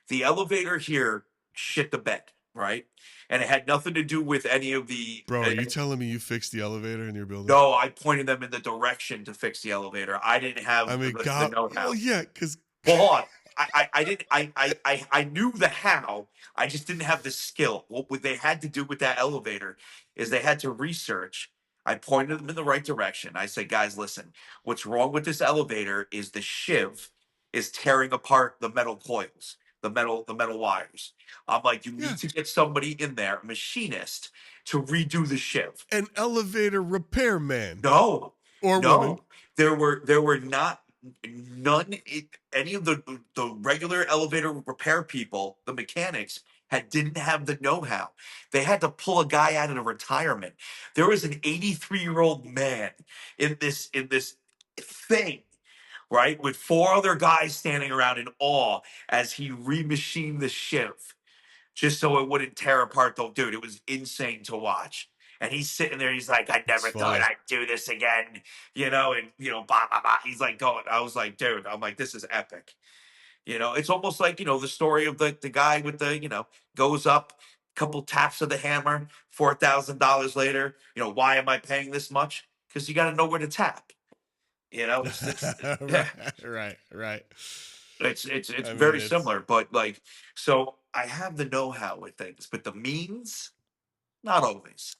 The elevator here shit the bed, right? And it had nothing to do with any of the. Bro, are you telling me you fixed the elevator in your building? No, I pointed them in the direction to fix the elevator. I didn't I have mean, the God, well, know-how. yeah, because Well, hold on. I didn't. I knew the how. I just didn't have the skill. What they had to do with that elevator is they had to research. I pointed them in the right direction. I said, guys, listen. What's wrong with this elevator is the shiv is tearing apart the metal coils, the metal wires. I'm like, you yeah, need to get somebody in there, a machinist, to redo the shiv. an elevator repairman No, or woman. no. There were not none. Any of the regular elevator repair people, the mechanics, didn't have the know-how. They had to pull a guy out of retirement. There was an 83-year-old man in this thing, right, with four other guys standing around in awe as he remachined the shiv. just so it wouldn't tear apart the dude. It was insane to watch. And he's sitting there. He's like, I It's never thought funny. I'd do this again, and blah blah blah. He's like going. I was like, dude. I'm like, this is epic. It's almost like the story of the guy with the goes up, couple taps of the hammer, $4,000 later. Why am I paying this much? Because you got to know where to tap. It's Right, right, right. it's I mean, very it's similar, but like, so I have the know-how with things, but the means not always.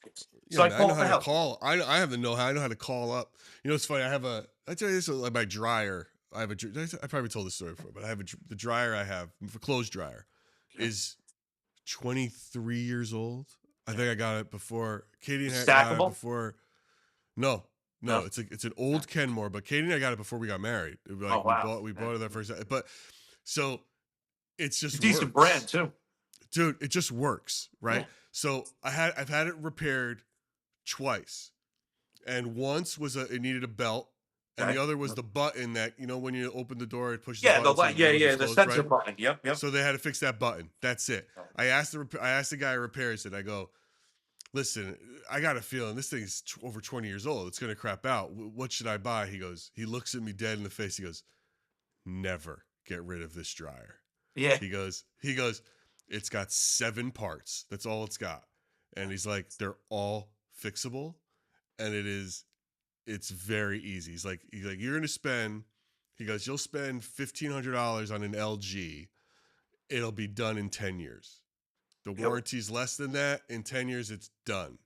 So yeah, I man. I call know it how the to help. call. I have the know how. I know how to call up. It's funny. I tell you this like my dryer. I have I probably told this story before, but I have the dryer I have for clothes dryer Yeah. is 23 years old. I think I got it before Katie and It's I got it stackable. before. No, no, No. it's an Yeah. old Kenmore, but Katie and I got it before we got married. Oh Like wow. we Yeah. bought it that first, but so it's It's a just decent brand works, too. dude. It just works, Yeah. right? So I've had it repaired twice, and once was it needed a belt, and the Okay. other was the button that when you open the door, it pushes the Yeah. button so the Yeah doors are yeah the closed, sensor right? button. Yep yep. So they had to fix that button. That's it. I asked the guy who repairs it. I go, listen, I got a feeling this thing's over 20 years old. It's gonna crap out. What should I buy? He looks at me dead in the face. He goes, never get rid of this dryer. Yeah. He goes, it's got 7 parts. That's all it's got. And he's like, they're all fixable, and it's very easy. He's like, you're gonna spend. He goes, you'll spend $1,500 on an LG. It'll be done in 10 years. The Yep. warranty's less than that. In 10 years, it's done.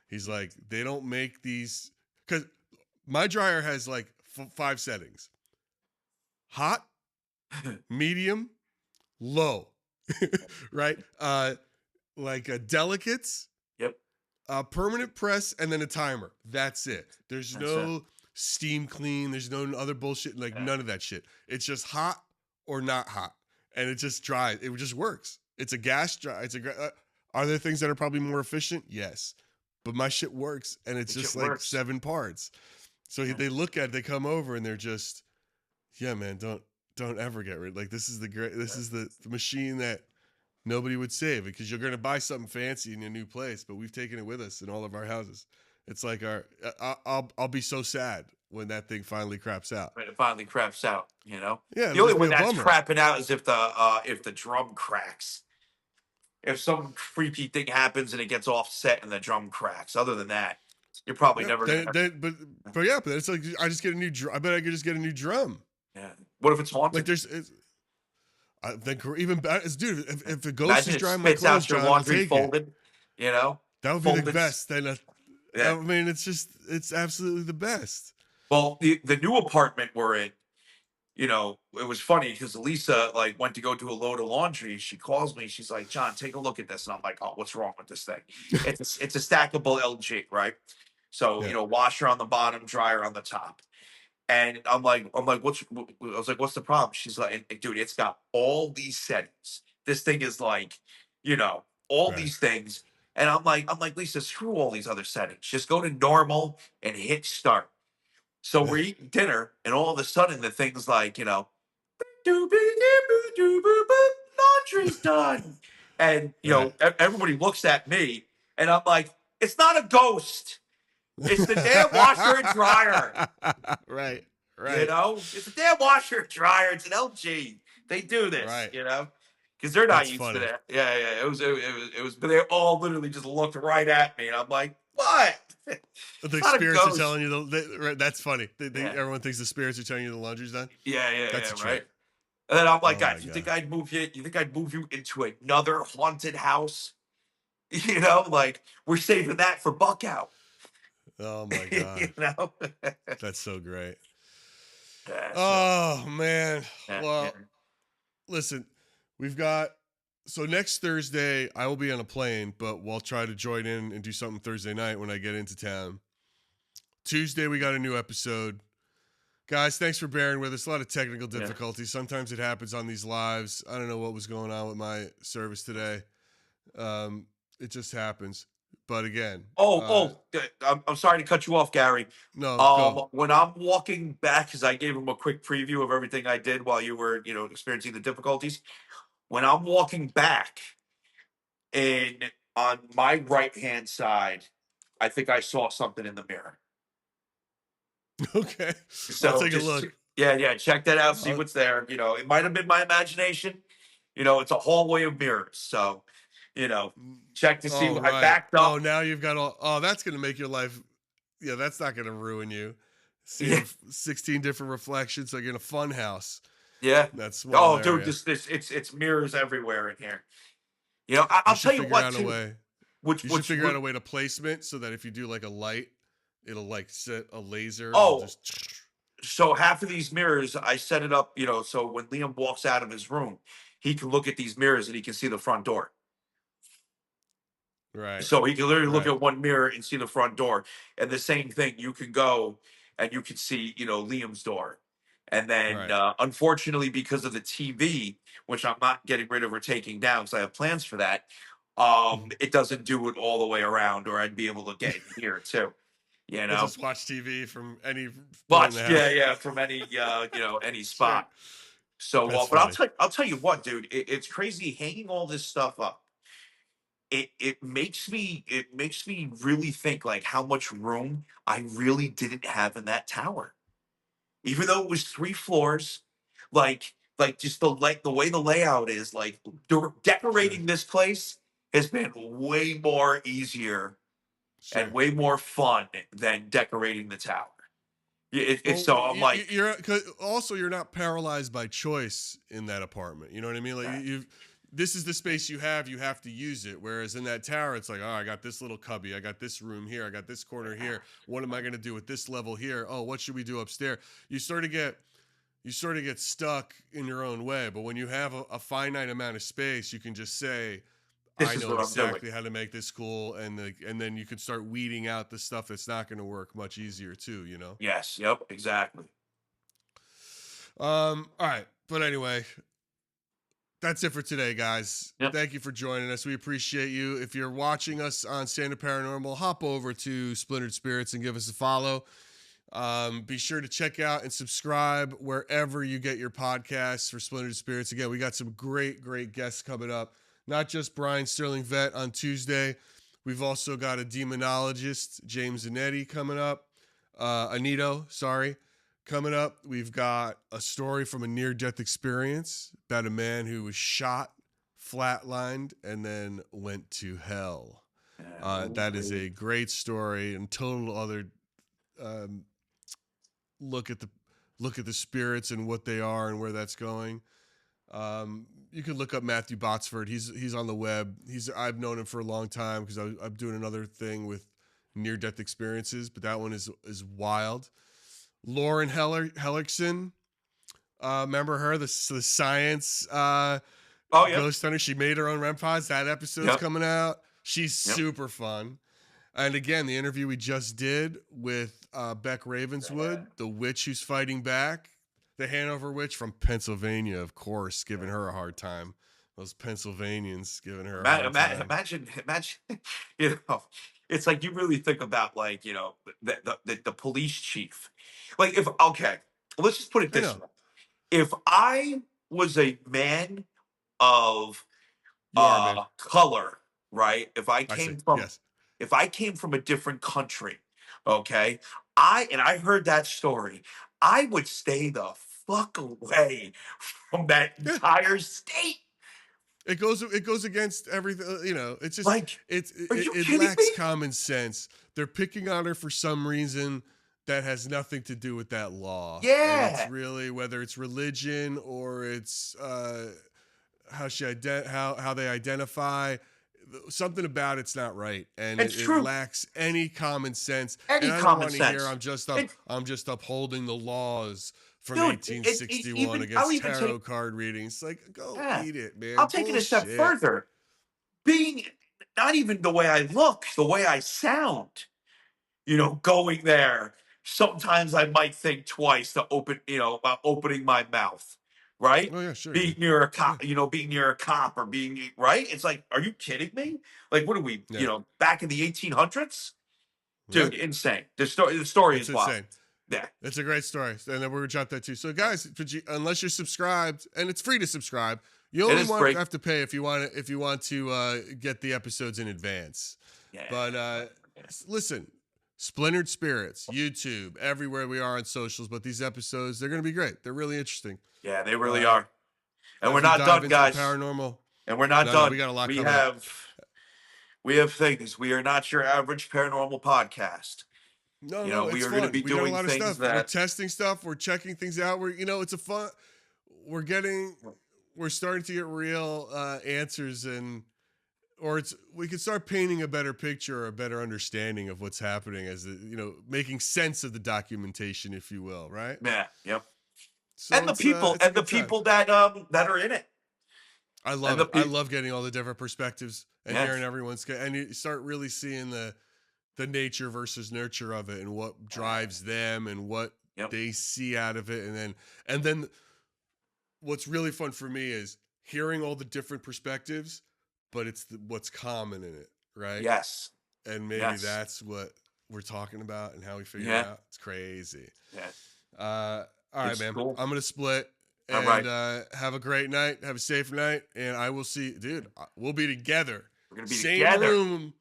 He's like, they don't make these because my dryer has like 5 settings: hot, medium, low, right? Like delicates, Yep. permanent press, and then a timer. That's it. There's That's it. no steam clean. There's no other bullshit. Like Yeah. none of that shit. It's just hot or not hot, and it just dries. It just works. It's a gas dry. Are there things that are probably more efficient? Yes, but my shit works, and it's It just just like works. 7 parts. So Yeah. they look at it, they come over, and they're just, yeah, man, don't ever get rid. Like this is this is the machine that nobody would save because you're going to buy something fancy in your new place, but we've taken it with us in all of our houses. It's like I'll be so sad when that thing finally craps out. When it finally craps out. Yeah, The it'll only just be one a that's bummer. crapping out is if the drum cracks. If some creepy thing happens and it gets offset and the drum cracks. Other than that, you're probably Yeah, never gonna. but yeah, but it's like I just get a new drum. I bet I could just get a new drum. Yeah. What if it's Like haunted? I think even better, dude. If a ghost Imagine is it drying my spits clothes, out your John, I'll laundry take it. folded. You know, That would be the folded. best. Then Yeah. I mean, it's absolutely the best. Well, the new apartment we're in, it was funny because Lisa like went to go do a load of laundry. She calls me. She's like, "John, take a look at this." And I'm like, "Oh, what's wrong with this thing?" It's a stackable LG, right? So Yeah, washer on the bottom, dryer on the top. And I was like, what's the problem? She's like, dude, it's got all these settings. This thing is like, all right. these things. And I'm like, Lisa, screw all these other settings. Just go to normal and hit start. So Yeah, we're eating dinner, and all of a sudden the thing's like, laundry's done. And right. everybody looks at me, and I'm like, it's not a ghost. It's the damn washer and dryer. Right, right, It's a damn washer and dryer. It's an LG. They do this, right. because they're not That's used to funny. that. Yeah, yeah. But they all literally just looked right at me, and I'm like, what? The It's not a spirits are ghost. telling you right, that's funny. Yeah, Everyone thinks the spirits are telling you the laundry's done. yeah, yeah, That's yeah. a Right. trip. And then I'm like, Oh my guys, you think god. I'd move you? You think I'd move you into another haunted house? Like we're saving that for Buck out. Oh my you god. know. That's so great. Yeah. So Oh man. yeah, yeah, Well, listen, we've got so next Thursday I will be on a plane, but we'll try to join in and do something Thursday night when I get into town. Tuesday we got a new episode. Guys, thanks for bearing with us. A lot of technical yeah. difficulties. Sometimes it happens on these lives. I don't know what was going on with my service today. It just happens. But again, I'm sorry to cut you off, Gary. no, go. When I'm walking back, because I gave him a quick preview of everything I did while you were, experiencing the difficulties. When I'm walking back, And on my right hand side, I think I saw something in the mirror. Okay. I'll So take a just look. yeah, check that out, see Uh, what's there. It might have been my imagination. It's a hallway of mirrors. So, check to see oh, what I right. backed Oh, up. now you've got all. Oh, that's going to make your life. Yeah, that's not going to ruin you. Yeah, Seeing 16 different reflections like in a fun house yeah. in that small Oh, dude, area. this it's mirrors everywhere in here. You I'll should tell you figure what out a too. way. Which You should which figure out re- a way to placement so that if you do like a light, it'll like set a laser. It'll oh, just so half of these mirrors I set it up, so when Liam walks out of his room, he can look at these mirrors and he can see the front door. right, So he can literally look right, at one mirror and see the front door. And the same thing, you can go and you can see, Liam's door. And then, right. unfortunately, because of the TV, which I'm not getting rid of or taking down because I have plans for that, it doesn't do it all the way around, or I'd be able to get in here too. You You'll know, just watch TV from any point in the but yeah, house. yeah, from any any Sure. spot. So, That's but funny. I'll tell you what, dude, it's crazy hanging all this stuff up. It makes me really think like how much room I really didn't have in that tower. Even though it was 3 floors, like just the way the layout is, like Sure. decorating this place has been way more easier and Sure. way more fun than decorating the tower. It's Well, so I'm like, you're 'cause also you're not paralyzed by choice in that apartment. You know what I mean? Like yeah, you this is the space you have. You have to use it. Whereas in that tower, it's like, oh, I got this little cubby. I got this room here. I got this corner here. What am I going to do with this level here? Oh, what should we do upstairs? You sort of get stuck in your own way. But when you have a finite amount of space, you can just say, this I is know what I'm doing. exactly how to make this cool, and then you can start weeding out the stuff that's not going to work much easier too. You know. Yes, yep, exactly. All right. But anyway, that's it for today, guys. Yep. Thank you for joining us. We appreciate you. If you're watching us on Stand Up Paranormal, hop over to Splintered Spirits and give us a follow. Be sure to check out and subscribe wherever you get your podcasts for Splintered Spirits. Again, we got some great, great guests coming up. Not just Brian Sterling Vet on Tuesday. We've also got a demonologist, James Zanetti, coming up. Anito, sorry. Coming up, we've got a story from a near-death experience about a man who was shot, flatlined, and then went to hell. That is a great story and total other um, look at the spirits and what they are and where that's going. You can look up Matthew Botsford. He's on the web. I've known him for a long time because I'm doing another thing with near-death experiences, but that one is wild. Lauren Hellickson, remember her, the science Oh, yep, ghost hunter? She made her own REM pods. That episode's yep, coming out. She's yep. super fun. And again, the interview we just did with Beck Ravenswood, the witch who's fighting back, the Hanover witch from Pennsylvania, of course, giving her a hard time. Those Pennsylvanians giving her a hard time. Imagine, it's like you really think about like the police chief. Like if okay, let's just put it I this know way: if I was a man of you are, man. color, right? I see. Yes. If I came from a different country, okay, I heard that story, I would stay the fuck away from that Yeah. entire state. It goes against everything. It's just Like, are you it kidding lacks me? common sense. They're picking on her for some reason that has nothing to do with that law, and it's Yeah, really whether it's religion or it's how they identify. Something about it's not right, and it's it true. lacks any common sense. And Any I don't common want to hear sense. It, I'm just upholding the laws from dude,1861 even I'll against even take tarot card readings. Like, go yeah, eat it, I'll man. take it a step Bullshit. further. Being not even the way I look, the way I sound. Going there, sometimes I might think twice to about opening my mouth, right? Oh yeah, sure you Being do. near a Yeah, cop, being near a cop or being right. It's like, are you kidding me? Like, what are we, yeah, back in the 1800s? yeah. Dude, insane. The story It's is wild. insane. Yeah. It's a great story, and then we're gonna jump that too. So, guys, unless you're subscribed, and it's free to subscribe, You only have to pay if you want to get the episodes in advance. Yeah. But listen, Splintered Spirits, YouTube, everywhere we are on socials. But these episodes, they're going to be great. They're really interesting. Yeah, they really are. And we're not done, guys. Paranormal. And we're not done. No, we got a lot coming up. We have things. We are not your average paranormal podcast. No, we are going to be doing things of stuff. We're testing stuff. We're checking things out. It's a fun. We're starting to get real answers, we could start painting a better picture or a better understanding of what's happening making sense of the documentation, if you will, right? Yeah. Yep. So and the people that are in it. I love it. I love getting all the different perspectives and hearing everyone's, and you start really seeing the nature versus nurture of it and what drives them and what they see out of it. And then what's really fun for me is hearing all the different perspectives, but it's what's common in it, right? Yes. And maybe that's what we're talking about and how we figure it out. It's crazy. Yeah. All right, man. Cool. I'm going to split. And have a great night. Have a safe night. And I will see, dude, we'll be together. We're going to be Same together. room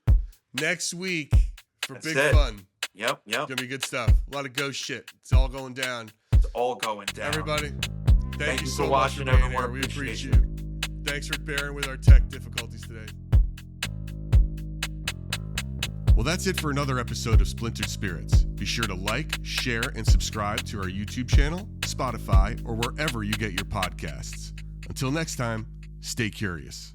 next week for big fun. Yep. It's going to be good stuff. A lot of ghost shit. It's all going down. It's all going down. Everybody, thank you so for much watching, for being everyone. here. We appreciate you. Thanks for bearing with our tech difficulties today. Well, that's it for another episode of Splintered Spirits. Be sure to like, share, and subscribe to our YouTube channel, Spotify, or wherever you get your podcasts. Until next time, stay curious.